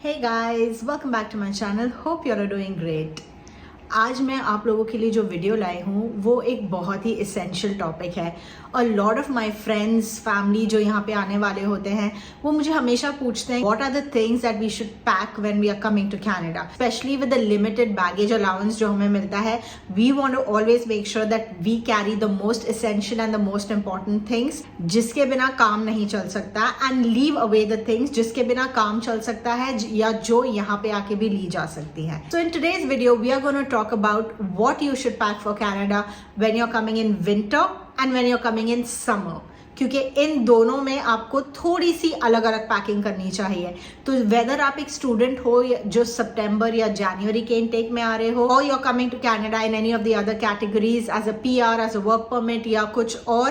Hey guys, welcome back to my channel. Hope you're doing great. आज मैं आप लोगों के लिए जो वीडियो लाई हूँ वो एक बहुत ही इसेंशियल टॉपिक है और lot of my friends family जो यहाँ पे आने वाले होते हैं वो मुझे हमेशा पूछते हैं what are the things that we should pack when we are coming to Canada, specially with the limited baggage allowance जो हमें मिलता है. We want to always make sure that we carry the most essential and the most important things जिसके बिना काम नहीं चल सकता, and leave away the things जिसके बिना काम चल सकता है या जो यहाँ पे आके भी ली जा सकती है. So in today's video we are gonna talk about what you should pack for Canada when you're coming in winter and when you're coming in summer, क्योंकि इन दोनों में आपको थोड़ी सी अलग अलग पैकिंग करनी चाहिए. तो वेदर आप एक स्टूडेंट हो जो सितंबर या जनवरी के इनटेक में आ रहे हो, और you are coming to Canada in any of the other categories as a PR, as a work permit या कुछ और,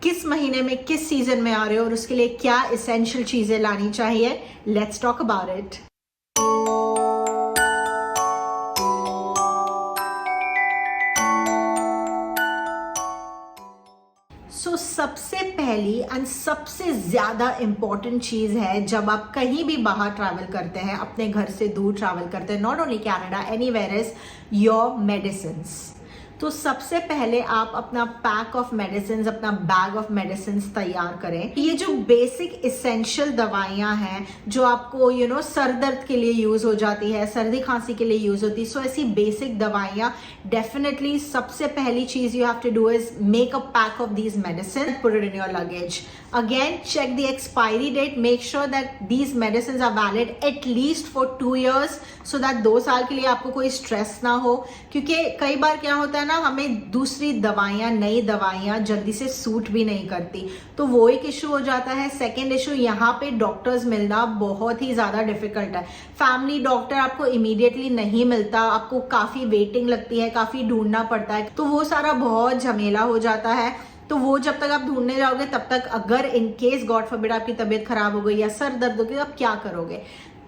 किस महीने में किस सीजन में आ रहे हो और उसके लिए क्या इसेंशियल चीजें लानी चाहिए, लेट्स टॉक अबाउट इट. सबसे पहली एंड सबसे ज्यादा इंपॉर्टेंट चीज है जब आप कहीं भी बाहर ट्रैवल करते हैं, अपने घर से दूर ट्रैवल करते हैं, not only Canada, anywhere, is your medicines. तो सबसे पहले आप अपना पैक ऑफ मेडिसिन, अपना बैग ऑफ मेडिसिन तैयार करें. ये जो बेसिक इसेंशियल दवाइयां हैं जो आपको सर दर्द के लिए यूज हो जाती है, सर्दी खांसी के लिए यूज होती है, सो ऐसी बेसिक दवाइयां डेफिनेटली सबसे पहली चीज you have to do is make a pack of these medicine, put it in your luggage. Again, check the expiry date. Make sure that these medicines are valid at least for 2 years, so that 2 साल के लिए आपको कोई stress ना हो. क्योंकि कई बार क्या होता है ना, हमें दूसरी दवाइयाँ, नई दवाइयाँ जल्दी से सूट भी नहीं करती, तो वो एक इशू हो जाता है. सेकेंड इशू, यहाँ पे डॉक्टर्स मिलना बहुत ही ज़्यादा डिफिकल्ट है. फैमिली डॉक्टर आपको इमीडिएटली नहीं मिलता, आपको काफ़ी वेटिंग लगती है, काफ़ी ढूंढना पड़ता है, तो वो सारा बहुत झमेला हो जाता है. तो वो जब तक आप ढूंढने जाओगे तब तक अगर इन केस गॉड फॉरबिड आपकी तबीयत खराब हो गई या सर दर्द हो गई, आप क्या करोगे.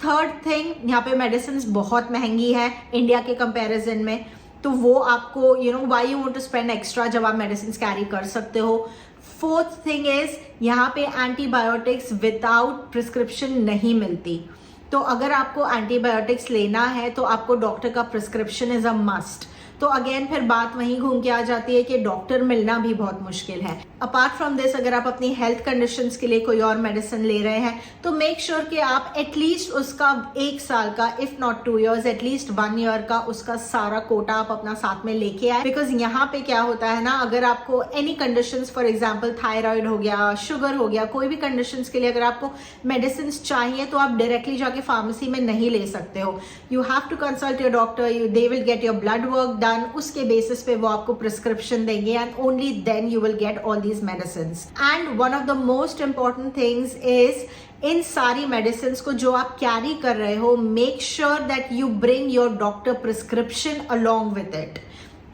थर्ड थिंग, यहाँ पे मेडिसिन बहुत महंगी है इंडिया के कंपैरिजन में, तो वो आपको why you want to spend extra जब आप मेडिसिन कैरी कर सकते हो. फोर्थ थिंग इज, यहाँ पे एंटीबायोटिक्स विदाउट प्रिस्क्रिप्शन नहीं मिलती. तो अगर आपको एंटीबायोटिक्स लेना है तो आपको डॉक्टर का प्रिस्क्रिप्शन इज अ मस्ट. तो अगेन फिर बात वहीं घूम के आ जाती है कि डॉक्टर मिलना भी बहुत मुश्किल है. अपार्ट फ्रॉम दिस, अगर आप अपनी हेल्थ कंडीशंस के लिए कोई और मेडिसिन ले रहे हैं तो मेक श्योर कि आप एटलीस्ट उसका 1 साल का, if not 2 years, at least 1 year का उसका सारा कोटा आप अपना साथ में लेके आए. बिकॉज यहाँ पे क्या होता है ना, अगर आपको any conditions, for example thyroid हो गया, शुगर हो गया, कोई भी कंडीशंस के लिए अगर आपको मेडिसिन चाहिए तो आप डायरेक्टली जाके फार्मेसी में नहीं ले सकते हो. You have to consult your doctor, they will get your blood work done, उसके बेसिस पे वो आपको प्रिस्क्रिप्शन देंगे and only then you will get all these medicines. And one of the most important things is, इन सारी medicine को जो आप कैरी कर रहे हो, make sure that you bring your doctor prescription along with it.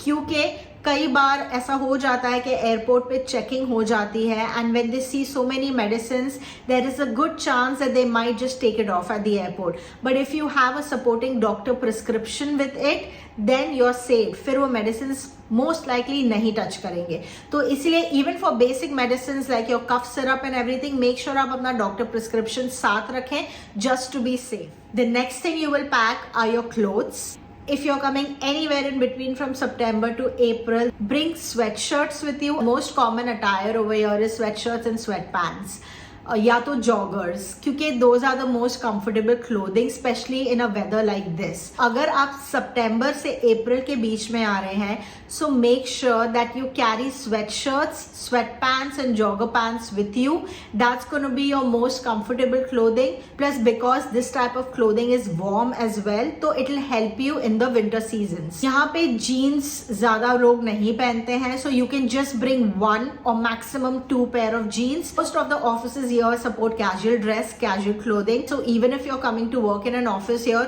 क्योंकि कई बार ऐसा हो जाता है कि एयरपोर्ट पे चेकिंग हो जाती है and when they see so many medicines there is a good chance that they might just take it off at the airport. But if you have a supporting doctor prescription with it, then you are safe. फिर वो medicine most likely नहीं touch करेंगे. तो इसलिए even for basic medicine like your cough syrup and everything, make sure आप अपना doctor prescription साथ रखें just to be safe. The next thing you will pack are your clothes. If you're coming anywhere in between from September to April, bring sweatshirts with you. Most common attire over here is sweatshirts and sweatpants. या तो joggers, क्योंकि those are the most comfortable clothing, especially in a weather like this. अगर आप सितंबर से अप्रैल के बीच में आ रहे हैं, so make sure that you carry sweatshirts, sweatpants and jogger pants with you. That's going to be your most comfortable clothing. Plus, because this type of clothing is warm as well, so it will help you in the winter seasons. यहाँ पे jeans ज़्यादा लोग नहीं पहनते हैं, so you can just bring 1 or maximum 2 pair of jeans. Most of the offices here support casual dress, casual clothing. So even if you're coming to work in an office here,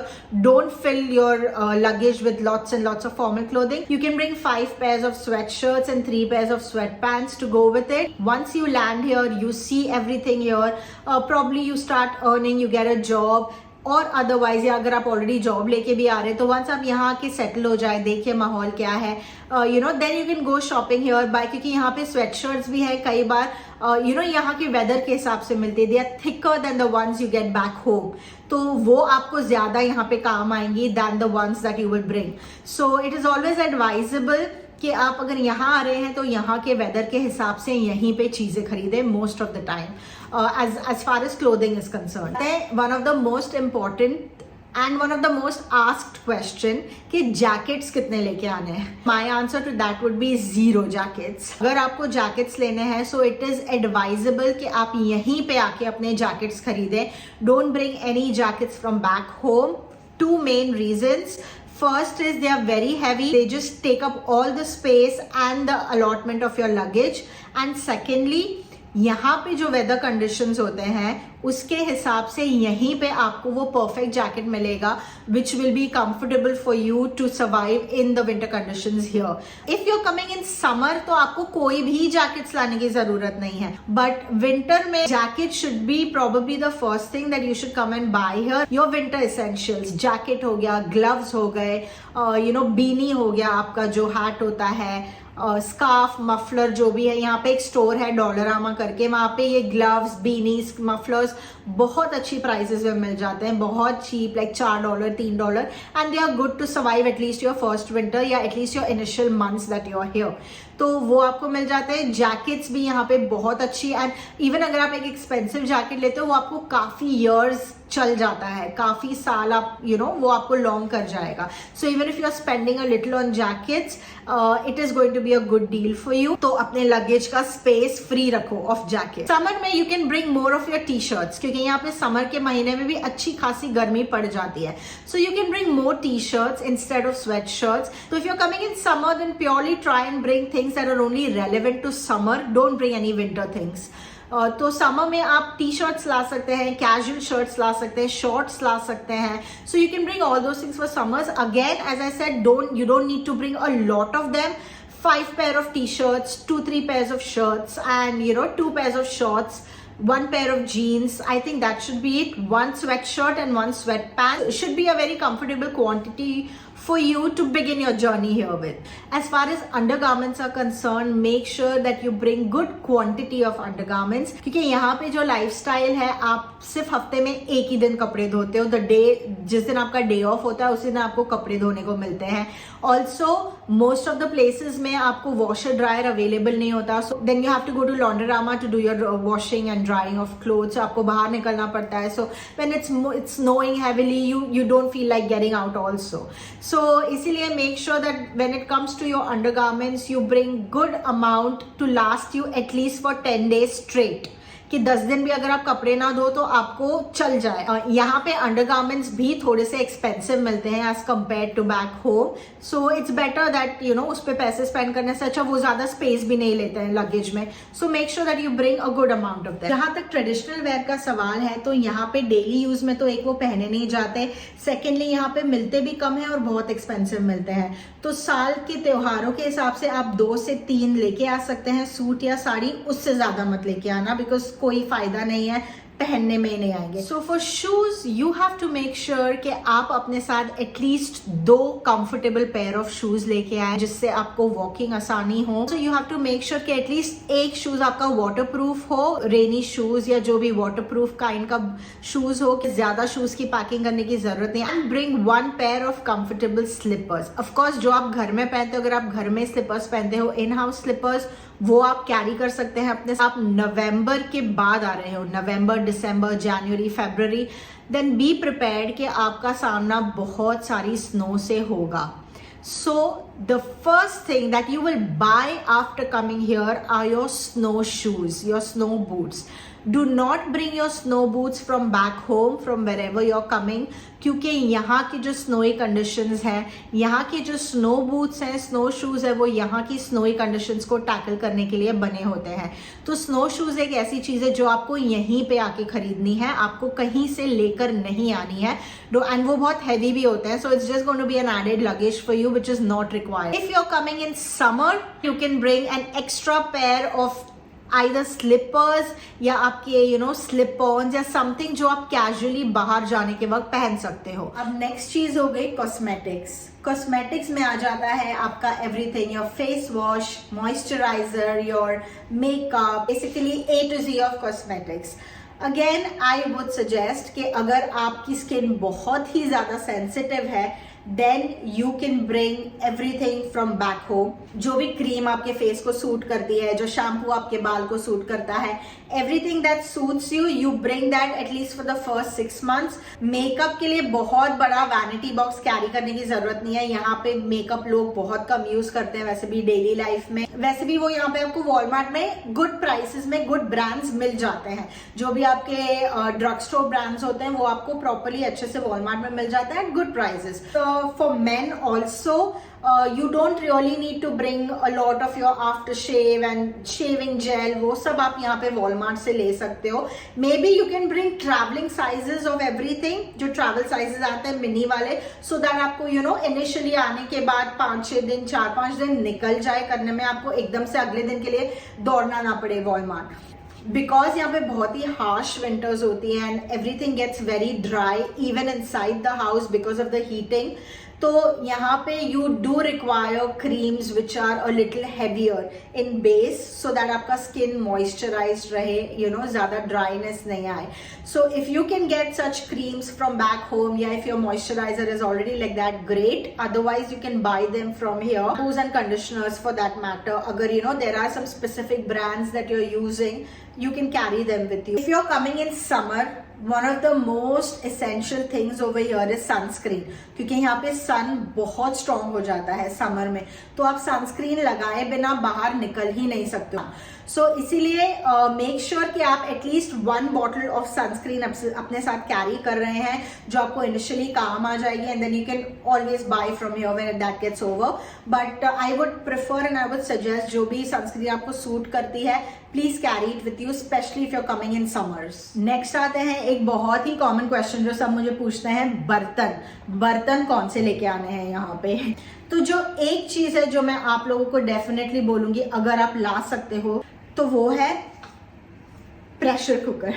don't fill your luggage with lots and lots of formal clothing. You can bring 5 pairs of sweatshirts and 3 pairs of sweatpants to go with it. Once you land here, you see everything here. Probably you start earning, you get a job. और otherwise या अगर आप already job लेके भी आ रहे हैं तो once आप यहाँ आके सेटल हो जाए, देखिए माहौल क्या है, then you can go shopping here buy, क्योंकि यहाँ पे स्वेट शर्ट्स भी है कई बार यहाँ के वेदर के हिसाब से मिलती है, they are thicker than the ones you get back home, तो वो आपको ज्यादा यहाँ पे काम आएंगी than the ones that you will bring. So it is always advisable कि आप अगर यहाँ आ रहे हैं तो यहाँ के वेदर के हिसाब से यहीं पे चीजें खरीदें most of the time as far as clothing is concerned. One of the most important and one of the most asked question कि जैकेट्स कितने लेके आने हैं। My answer to that would be 0 jackets. अगर आपको जैकेट्स लेने हैं so it is advisable कि आप यहीं पे आके अपने जैकेट्स खरीदें। Don't bring any jackets from back home. 2 main reasons. First is they are very heavy. They just take up all the space and the allotment of your luggage. And secondly, यहाँ पे जो weather conditions होते हैं उसके हिसाब से यहीं पे आपको वो परफेक्ट जैकेट मिलेगा which will be comfortable for you to survive in the winter conditions here. If you are coming in summer तो आपको कोई भी जैकेट्स लाने की जरूरत नहीं है, बट विंटर में jacket should be probably the first thing that you should come and buy here. Your winter essentials, jacket हो गया, ग्लव्स हो गए, बीनी हो गया, आपका जो हैट होता है, स्कार्फ, मफलर जो भी है। यहाँ पे एक स्टोर है डॉलरामा करके, वहाँ पे ये ग्लव्स, बीनीज, मफलर्स बहुत अच्छी प्राइसेस में मिल जाते हैं, बहुत cheap, like $4, $3, and they are good to survive at least your first winter या at least your initial months that you are here. तो वो आपको मिल जाते हैं। जैकेट्स भी यहाँ पे बहुत अच्छी, एंड इवन अगर आप एक एक्सपेंसिव जैकेट लेते हो वो आपको काफी ईयर्स चल जाता है, काफी साल आप वो आपको लॉन्ग कर जाएगा। So even if you are spending a little on jackets it is going to be a good deal for you. तो अपने लगेज का स्पेस फ्री रखो ऑफ जैकेट। समर में you can bring more of your T shirts, क्योंकि यहाँ पे summer के महीने में भी अच्छी खासी गर्मी पड़ जाती है। So you can bring more T shirts instead of sweatshirts. तो if you are coming in summer then purely try and bring things that are only relevant to summer, don't bring any winter things. तो summer में आप T shirts ला सकते हैं, casual shirts ला सकते हैं, shorts ला सकते हैं। So you can bring all those things for summers. Again as I said, you don't need to bring a lot of them. 5 pair of t-shirts, 2-3 pairs of shirts, and 2 pairs of shorts, 1 pair of jeans. I think that should be it. 1 sweatshirt and 1 sweatpants. It should be a very comfortable quantity for you to begin your journey here with. As far as undergarments are concerned, make sure that you bring good quantity of undergarments, क्योंकि यहाँ पे जो lifestyle है आप सिर्फ हफ्ते में एक ही दिन कपड़े धोते हो। द डे जिस दिन आपका डे ऑफ होता है उसी दिन आपको कपड़े धोने को मिलते हैं। Also most of the places में आपको वॉशर ड्रायर अवेलेबल नहीं होता, so then you have to go to laundromat to do your washing and drying of clothes. आपको बाहर निकलना पड़ता है। So when it's snowing heavily you don't feel like getting out also. So इसीलिए make sure that when it comes to your undergarments you bring good amount to last you at least for 10 days straight, कि 10 दिन भी अगर आप कपड़े ना धो तो आपको चल जाए। यहाँ पे अंडरगारमेंट्स भी थोड़े से एक्सपेंसिव मिलते हैं as compare to back home. So it's better that उस पर पैसे स्पेंड करने से अच्छा वो ज्यादा स्पेस भी नहीं लेते हैं लगेज में। So make sure that you bring a good amount of that. जहां तक ट्रेडिशनल वेयर का सवाल है तो यहाँ पे डेली यूज में तो एक वो पहने नहीं जाते, सेकेंडली यहाँ पे मिलते भी कम है और बहुत एक्सपेंसिव मिलते हैं। तो साल के त्योहारों के हिसाब से आप 2 से 3 लेके आ सकते हैं सूट या साड़ी, उससे ज्यादा मत लेके आना, बिकॉज कोई फायदा नहीं है, पहनने में नहीं आएंगे। So for shoes you have to make sure कि आप अपने साथ at least 2 comfortable pair of shoes लेके आए जिससे आपको वॉकिंग आसानी हो। So you have to make sure कि एटलीस्ट एक शूज आपका वाटर प्रूफ हो, रेनी शूज या जो भी वाटर प्रूफ काइंड का शूज हो, कि ज्यादा शूज की पैकिंग करने की जरूरत नहीं। And bring 1 pair of comfortable slippers. Of course जो आप घर में पहनते हो, अगर आप घर में स्लीपर्स पहनते हो, इन हाउस स्लीपर्स, वो आप कैरी कर सकते हैं अपने। आप नवंबर के बाद आ रहे हो, नवंबर, दिसंबर, जनवरी, फरवरी, देन बी प्रिपेयर्ड कि आपका सामना बहुत सारी स्नो से होगा। So the first thing that you will buy after coming here are your snow shoes, your snow boots. Do not bring your snow boots from back home, from wherever you're coming, क्योंकि यहाँ की जो snowy conditions हैं, यहाँ के जो snow boots हैं, snow shoes है, वो यहाँ की स्नोई कंडीशंस को टैकल करने के लिए बने होते हैं। तो स्नो शूज एक ऐसी चीज है जो आपको यहीं पे आके खरीदनी है, आपको कहीं से लेकर नहीं आनी है। एंड वो बहुत हैवी भी होते हैं, so it's just going to be an added luggage for you which is not required. If you are coming in summer you can bring an extra pair of either slippers या आपके slip on या something जो आप casually बाहर जाने के वक्त पहन सकते हो। अब नेक्स्ट चीज हो गई कॉस्मेटिक्स। कॉस्मेटिक्स में आ जाता है आपका everything, your face wash, moisturiser, your makeup, basically A to Z of cosmetics. Again I would suggest कि अगर आपकी स्किन बहुत ही ज्यादा सेंसिटिव है then you can bring everything from back home. जो भी क्रीम आपके फेस को सूट करती है, जो शैम्पू आपके बाल को सूट करता है, everything that suits you, you bring that at least for the first 6 months। Makeup के लिए बहुत बड़ा वैनिटी बॉक्स कैरी करने की जरूरत नहीं है। यहाँ पे मेकअप लोग बहुत कम यूज करते हैं वैसे भी डेली लाइफ में। वैसे भी वो यहाँ पे आपको वॉलमार्ट में गुड प्राइसेस में गुड ब्रांड्स मिल जाते हैं। जो भी आपके ड्रग स्टोर ब्रांड्स होते हैं वो आपको प्रॉपरली अच्छे से वॉलमार्ट में मिल जाता है at good prices. For men also, you don't really need to bring a lot of your aftershave and shaving gel, वो सब आप यहाँ पे Walmart से ले सकते हो। Maybe you can bring traveling sizes of everything, जो travel sizes आते हैं मिनी वाले, so that आपको initially आने के बाद 5-6 दिन 4-5 दिन निकल जाए करने में, आपको एकदम से अगले दिन के लिए दौड़ना ना पड़े Walmart। बिकॉज यहाँ पे बहुत ही हार्श विंटर्स होती हैं and everything gets very dry even inside the house because of the heating. तो यहाँ पे you do require creams which are a little heavier in base so that आपका स्किन मॉइस्चराइज रहे, ज्यादा ड्राइनेस नहीं आए। So if you can get such creams from back home या if your moisturizer is already like that, great. Otherwise you can buy them from here. Shampoos and conditioners for that matter, अगर there are some specific brands that you are using, you can carry them with you. If you're coming in summer, one of the most essential things over here is sunscreen, क्योंकि यहाँ पे सन बहुत strong हो जाता है summer में, तो आप सनस्क्रीन लगाए बिना बाहर निकल ही नहीं सकते। सो इसीलिए मेक श्योर कि आप एटलीस्ट 1 bottle ऑफ सनस्क्रीन अपने साथ कैरी कर रहे हैं, जो आपको इनिशियली काम आ जाएगी and then you can always buy from here when that gets over. But I would prefer and I would suggest जो भी सनस्क्रीन आपको सूट करती है please carry it with you, specially if you are coming in summers. Next आते हैं एक बहुत ही common question जो सब मुझे पूछते हैं, बर्तन कौन से लेके आने हैं यहाँ पे। तो जो एक चीज है जो मैं आप लोगों को डेफिनेटली बोलूंगी अगर आप ला सकते हो तो वो है pressure cooker.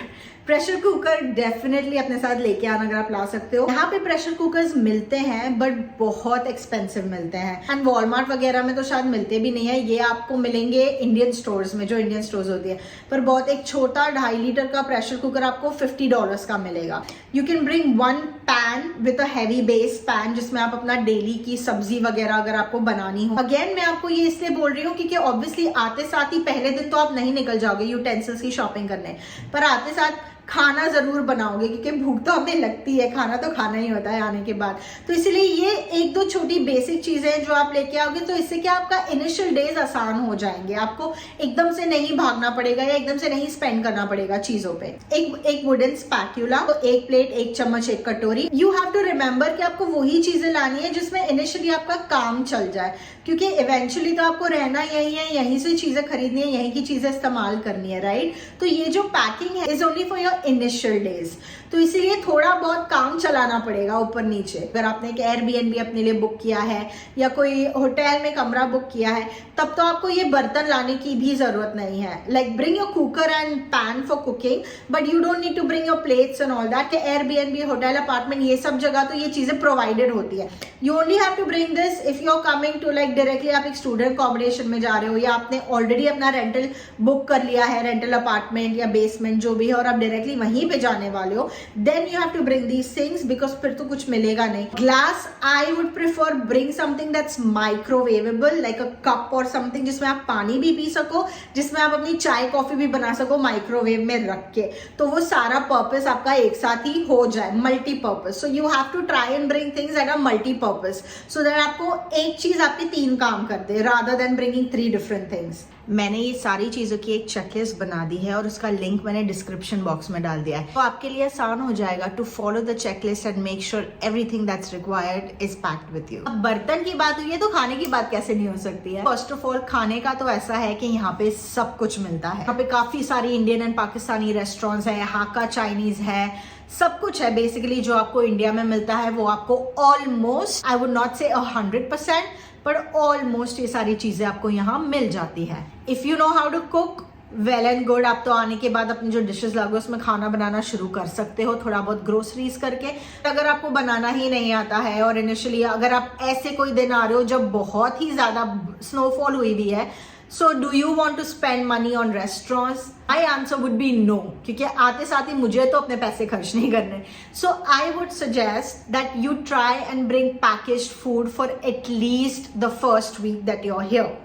Pressure cooker definitely अपने साथ लेके आना अगर आप ला सकते हो। यहाँ पे प्रेशर कुकर्स मिलते हैं बट बहुत एक्सपेंसिव मिलते हैं एंड वॉलमार्ट वगैरह में तो शायद मिलते भी नहीं है। ये आपको मिलेंगे इंडियन स्टोर्स में, जो इंडियन स्टोर्स होती है, पर बहुत एक छोटा 2.5 लीटर का प्रेशर कुकर आपको $50 का मिलेगा। You can bring 1 pan with a heavy base pan जिसमें आप अपना डेली की सब्जी वगैरह अगर आपको बनानी हो। अगेन मैं आपको ये इसलिए बोल रही हूँ क्योंकि ऑब्वियसली आते साथ ही पहले दिन तो आप नहीं निकल जाओगे यूटेंसिल्स की शॉपिंग करने, पर आते साथ खाना जरूर बनाओगे क्योंकि भूख तो हमें लगती है, खाना तो खाना ही होता है आने के बाद। तो इसलिए ये 1-2 छोटी बेसिक चीजें हैं जो आप लेके आओगे तो इससे क्या आपका इनिशियल डेज आसान हो जाएंगे। आपको एकदम से नहीं भागना पड़ेगा या एकदम से नहीं स्पेंड करना पड़ेगा चीजों पे। एक वुडन स्पैक्यूला, तो 1 प्लेट, 1 चम्मच, 1 कटोरी। यू हैव टू रिमेंबर कि आपको वही चीजें लानी है जिसमें इनिशियली आपका काम चल जाए, क्योंकि इवेंचुअली तो आपको रहना यही है, यहीं से चीजें खरीदनी है, यहीं की चीजें इस्तेमाल करनी है, राइट। तो ये जो पैकिंग है is only for your initial days, तो इसीलिए थोड़ा बहुत काम चलाना पड़ेगा ऊपर नीचे। अगर आपने एक एयरबीएनबी अपने लिए बुक किया है या कोई होटल में कमरा बुक किया है तब तो आपको ये बर्तन लाने की भी जरूरत नहीं है। Like bring your cooker and pan for cooking but you don't need to bring your plates and all that. Airbnb, hotel, apartment, ये सब जगह तो ये चीजें प्रोवाइडेड होती है। You only have to bring this if you are coming to like directly आप एक स्टूडेंट अकोमोडेशन में जा रहे हो या आपने ऑलरेडी अपना रेंटल बुक कर लिया है, रेंटल अपार्टमेंट या बेसमेंट जो भी है, और आप डायरेक्टली वहीं पे जाने वाले हो, then you have to bring these things because फिर तो कुछ मिलेगा नहीं। Glass, I would prefer bring something that's microwaveable like a cup और समथिंग जिसमें आप पानी भी पी सको, जिसमें आप अपनी चाय कॉफी भी बना सको माइक्रोवेव में रख के, तो वो सारा पर्पस आपका एक साथ ही हो जाए, multipurpose. So you have to try and bring things that are multipurpose so that आपको एक चीज आपके 3 काम कर दे rather than bringing 3 different things. मैंने ये सारी चीज़ों की एक चेकलिस्ट बना दी है और उसका लिंक मैंने डिस्क्रिप्शन बॉक्स में डाल दिया है, तो आपके लिए आसान हो जाएगा to follow the checklist and make sure everything that's required is packed with you. अब बर्तन की बात हुई है तो खाने की बात कैसे नहीं हो सकती है। फर्स्ट ऑफ ऑल खाने का तो ऐसा है कि यहाँ पे सब कुछ मिलता है। यहाँ पे काफी सारी इंडियन एंड पाकिस्तानी रेस्टोरेंट्स है, हाका चाइनीज है, सब कुछ है बेसिकली जो आपको इंडिया में मिलता है वो आपको ऑलमोस्ट, आई वुड नॉट से 100%, पर ऑलमोस्ट ये सारी चीजें आपको यहाँ मिल जाती है। If you know how to cook well and good, आप तो आने के बाद अपनी जो डिशेस लाओगे उसमें खाना बनाना शुरू कर सकते हो, थोड़ा बहुत ग्रोसरीज करके। अगर आपको बनाना ही नहीं आता है और इनिशियली अगर आप ऐसे कोई दिन आ रहे हो जब बहुत ही ज़्यादा स्नोफॉल हुई हुई है, so do you want to spend money on restaurants? My answer would be no, क्योंकि आते साथ ही मुझे तो अपने पैसे खर्च नहीं करने। So I would suggest that you try and bring packaged food for at least the first week that you are here.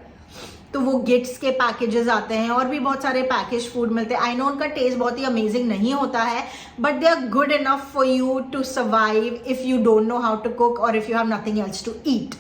तो वो गिफ्ट्स के पैकेजेस आते हैं और भी बहुत सारे पैकेज फूड मिलते हैं। आई नो उनका टेस्ट बहुत ही अमेजिंग नहीं होता है, but they are good enough for you to survive if you don't know how to cook और if you have nothing else to eat.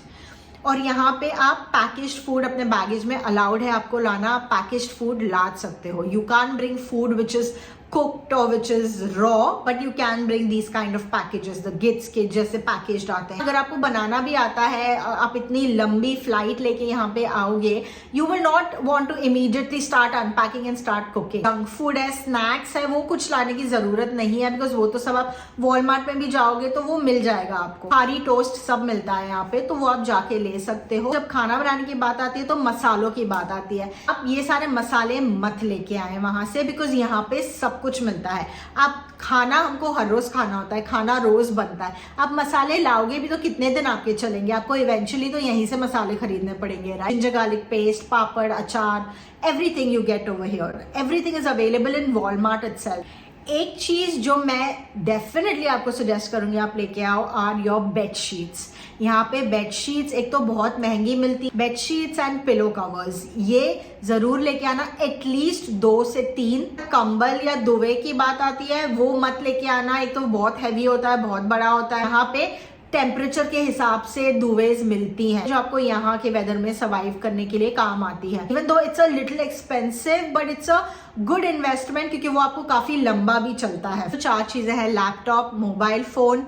और यहाँ पे आप पैकेज्ड फूड अपने बैगेज में अलाउड है आपको लाना, आप पैकेज्ड फूड ला सकते हो। You can bring food which is cooked or which is raw, but you can bring these kind of packages, the gits के जैसे पैकेज्ड आते हैं। अगर आपको बनाना भी आता है, आप इतनी लंबी फ्लाइट लेके यहाँ पे आओगे, you will not want to immediately start unpacking and start cooking. Junk food है, स्नैक्स है, वो कुछ लाने की जरूरत नहीं है, बिकॉज वो तो सब आप वॉलमार्ट में भी जाओगे तो वो मिल जाएगा आपको। खारी टोस्ट सब मिलता है यहाँ पे, तो वो आप जाके ले सकते हो। जब खाना बनाने की बात आती है तो मसालों की बात आती है। आप ये सारे मसाले मत लेके आए वहां से, बिकॉज यहाँ पे सब कुछ मिलता है। आप खाना हमको हर रोज खाना होता है, खाना रोज बनता है। आप मसाले लाओगे भी तो कितने दिन आपके चलेंगे? आपको इवेंचुअली तो यहीं से मसाले खरीदने पड़ेंगे, राइट? जिंजर गार्लिक पेस्ट, पापड़, अचार, everything you get over here. Everything is available in Walmart itself. एक चीज जो मैं डेफिनेटली आपको सजेस्ट करूंगी आप लेके आओ आर योर बेडशीट्स। यहाँ पे बेडशीट्स एक तो बहुत महंगी मिलती है, बेडशीट्स एंड पिलो कवर्स ये जरूर लेके आना, एटलीस्ट 2 से 3। कंबल या दुवे की बात आती है वो मत लेके आना, एक तो बहुत हैवी होता है, बहुत बड़ा होता है। यहाँ पे टेम्परेचर के हिसाब से दुवेज मिलती हैं जो आपको यहाँ के वेदर में सर्वाइव करने के लिए काम आती है। Even though it's a little expensive but it's a good investment, क्योंकि वो आपको काफी लंबा भी चलता है। तो 4 चीजें हैं, laptop, mobile phone,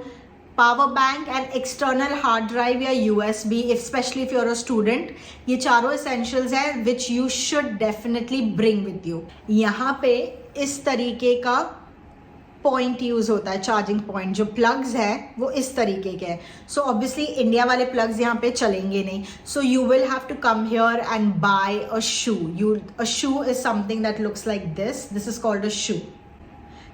power bank and external hard drive या USB, specially if you are a student. ये चारों एसेंशियल्स हैं which you should definitely bring with you. यहाँ पे इस तरीके का पॉइंट यूज होता है, चार्जिंग पॉइंट। जो प्लग्स है वो इस तरीके के हैं। सो ऑब्वियसली इंडिया वाले प्लग्स यहाँ पे चलेंगे नहीं, so you will have to come here and buy a shoe. A shoe is something that looks like this is called a shoe.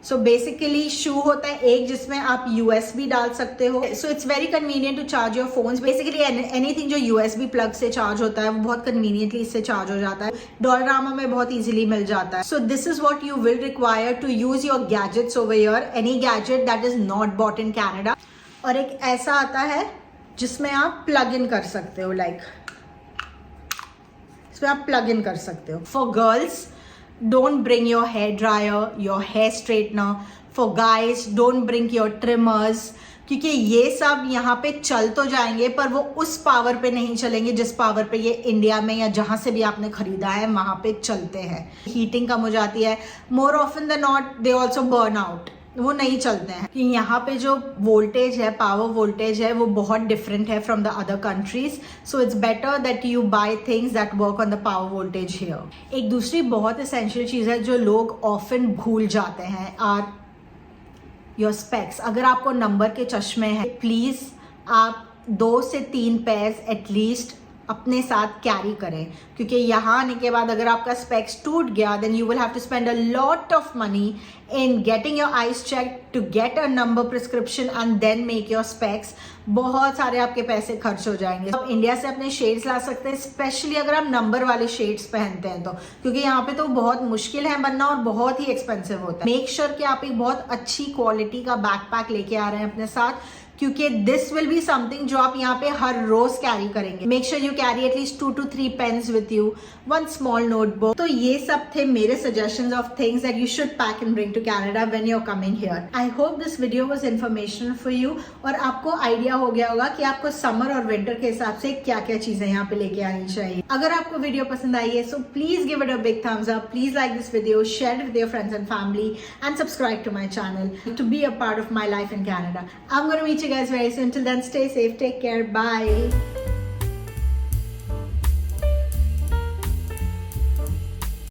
So basically shoe होता है एक जिसमें आप USB डाल सकते हो। So it's very convenient to charge your phones. Basically anything जो USB plug से चार्ज होता है वो बहुत कन्वीनियंटली इससे चार्ज हो जाता है। डोलरामा में बहुत इजीली मिल जाता है। So this is what you will require to use your gadgets over here, any gadget that is not bought in Canada. और एक ऐसा आता है जिसमें आप प्लग इन कर सकते हो, लाइक इसमें आप प्लग इन कर सकते हो। For girls, don't bring your hair dryer, your hair straightener. For guys, don't bring your trimmers, क्योंकि ये सब यहाँ पे चल तो जाएंगे पर वो उस पावर पे नहीं चलेंगे जिस पावर पे ये इंडिया में या जहाँ से भी आपने खरीदा है वहाँ पे चलते हैं। हीटिंग कम हो जाती है, more often than not they also burn out, वो नहीं चलते हैं। कि यहाँ पे जो वोल्टेज है, पावर वोल्टेज है, वो बहुत डिफरेंट है from the other countries. So it's better that you buy things that work on the power voltage here. एक दूसरी बहुत एसेंशियल चीज है जो लोग ऑफन भूल जाते हैं, आर योर स्पेक्स। अगर आपको नंबर के चश्मे हैं, प्लीज आप 2 से 3 पेयर्स एटलीस्ट अपने साथ कैरी करें, क्योंकि यहाँ आने के बाद अगर आपका स्पेक्स टूट गया then you will have to spend a lot of money in getting your eyes check to get a number prescription and then make your specs. बहुत सारे आपके पैसे खर्च हो जाएंगे। आप इंडिया से अपने शेड्स ला सकते हैं, स्पेशली अगर आप नंबर वाले शेड्स पहनते हैं तो, क्योंकि यहाँ पे तो बहुत मुश्किल है बनना और बहुत ही एक्सपेंसिव होता है। मेक श्योर कि आप एक बहुत अच्छी क्वालिटी का बैकपैक लेके आ रहे हैं अपने साथ, क्योंकि दिस विल बी समथिंग जो आप यहाँ पे हर रोज कैरी करेंगे। Make sure you carry at least 2 to 3 pens with you, 1 small notebook. तो ये सब थे मेरे suggestions of things that you should pack and bring to Canada when you are coming here. I hope this video was informational for you और आपको idea हो गया होगा कि आपको समर और विंटर के हिसाब से क्या क्या चीजें यहाँ पे लेके आनी चाहिए। अगर आपको वीडियो पसंद आई है so please give it a big thumbs up, please like this video, share with your friends and family and subscribe to my channel to be a part of my life in Canada. I'm going to meet you guys very soon. Till then, stay safe, take care, bye.